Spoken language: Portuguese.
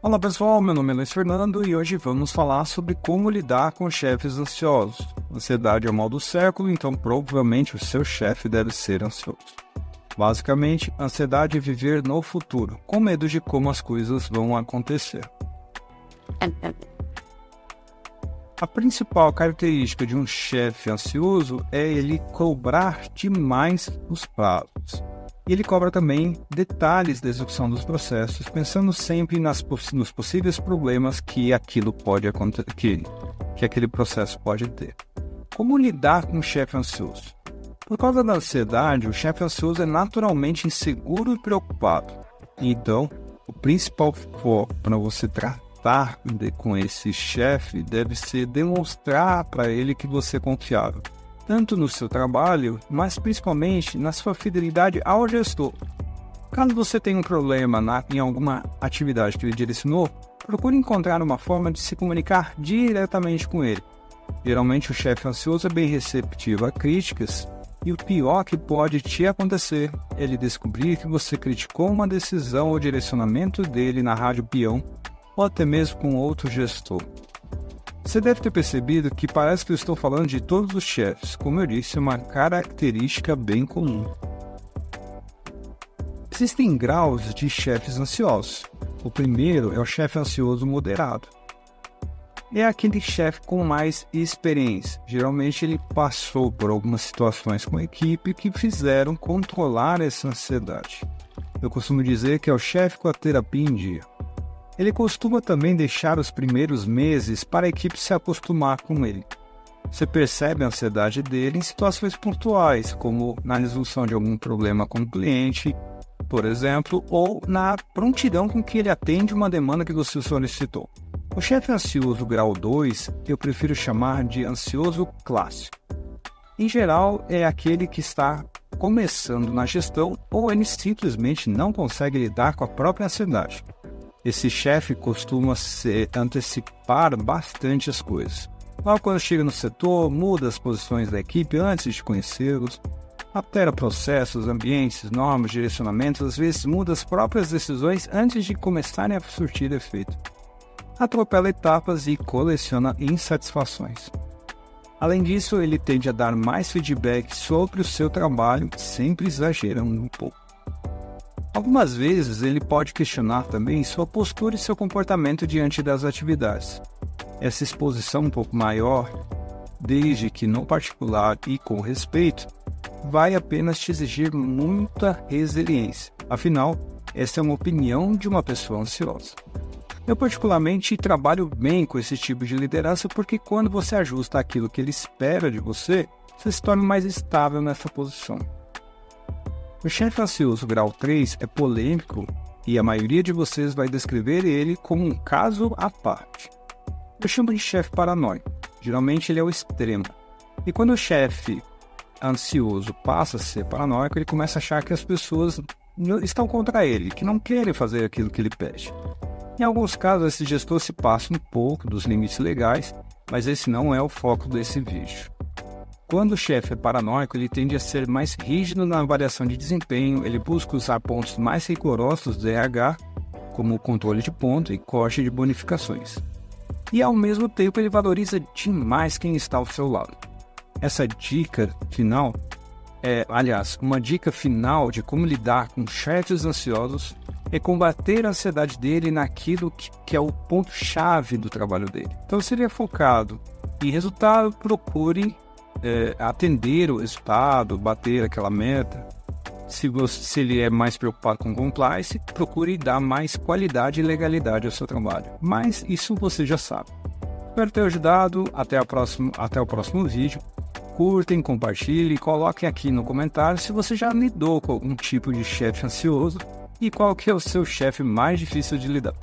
Olá pessoal, meu nome é Luiz Fernando e hoje vamos falar sobre como lidar com chefes ansiosos. Ansiedade é o mal do século, então provavelmente o seu chefe deve ser ansioso. Basicamente, ansiedade é viver no futuro, com medo de como as coisas vão acontecer. A principal característica de um chefe ansioso é ele cobrar demais os prazos. E ele cobra também detalhes da execução dos processos, pensando sempre nos possíveis problemas que aquilo pode acontecer, que aquele processo pode ter. Como lidar com um chefe ansioso? Por causa da ansiedade, o chefe ansioso é naturalmente inseguro e preocupado. Então, o principal foco para você tratar com esse chefe deve ser demonstrar para ele que você é confiável, tanto no seu trabalho, mas principalmente na sua fidelidade ao gestor. Caso você tenha um problema em alguma atividade que ele direcionou, procure encontrar uma forma de se comunicar diretamente com ele. Geralmente o chefe ansioso é bem receptivo a críticas, e o pior que pode te acontecer é ele descobrir que você criticou uma decisão ou direcionamento dele na rádio peão, ou até mesmo com outro gestor. Você deve ter percebido que parece que eu estou falando de todos os chefes. Como eu disse, é uma característica bem comum. Existem graus de chefes ansiosos. O primeiro é o chefe ansioso moderado. É aquele chefe com mais experiência. Geralmente ele passou por algumas situações com a equipe que fizeram controlar essa ansiedade. Eu costumo dizer que é o chefe com a terapia em dia. Ele costuma também deixar os primeiros meses para a equipe se acostumar com ele. Você percebe a ansiedade dele em situações pontuais, como na resolução de algum problema com o cliente, por exemplo, ou na prontidão com que ele atende uma demanda que você solicitou. O chefe ansioso grau 2, eu prefiro chamar de ansioso clássico. Em geral, é aquele que está começando na gestão ou ele simplesmente não consegue lidar com a própria ansiedade. Esse chefe costuma antecipar bastante as coisas. Logo quando chega no setor, muda as posições da equipe antes de conhecê-los, altera processos, ambientes, normas, direcionamentos, às vezes muda as próprias decisões antes de começarem a surtir efeito. Atropela etapas e coleciona insatisfações. Além disso, ele tende a dar mais feedback sobre o seu trabalho, sempre exagerando um pouco. Algumas vezes ele pode questionar também sua postura e seu comportamento diante das atividades. Essa exposição um pouco maior, desde que no particular e com respeito, vai apenas te exigir muita resiliência. Afinal, essa é uma opinião de uma pessoa ansiosa. Eu particularmente trabalho bem com esse tipo de liderança porque quando você ajusta aquilo que ele espera de você, você se torna mais estável nessa posição. O chefe ansioso grau 3 é polêmico e a maioria de vocês vai descrever ele como um caso à parte. Eu chamo de chefe paranoico. Geralmente ele é o extremo. E quando o chefe ansioso passa a ser paranoico, ele começa a achar que as pessoas estão contra ele, que não querem fazer aquilo que ele pede. Em alguns casos, esse gestor se passa um pouco dos limites legais, mas esse não é o foco desse vídeo. Quando o chefe é paranoico, ele tende a ser mais rígido na avaliação de desempenho, ele busca usar pontos mais rigorosos do RH, como o controle de ponto e corte de bonificações. E ao mesmo tempo ele valoriza demais quem está ao seu lado. Essa dica final uma dica final de como lidar com chefes ansiosos é combater a ansiedade dele naquilo que é o ponto-chave do trabalho dele. Então, se ele é focado em resultado, procure atender o resultado, bater aquela meta. Se ele é mais preocupado com compliance, procure dar mais qualidade e legalidade ao seu trabalho. Mas isso você já sabe. Espero ter ajudado. Até o próximo vídeo. Curtem, compartilhem e coloquem aqui no comentário se você já lidou com algum tipo de chefe ansioso e qual que é o seu chefe mais difícil de lidar.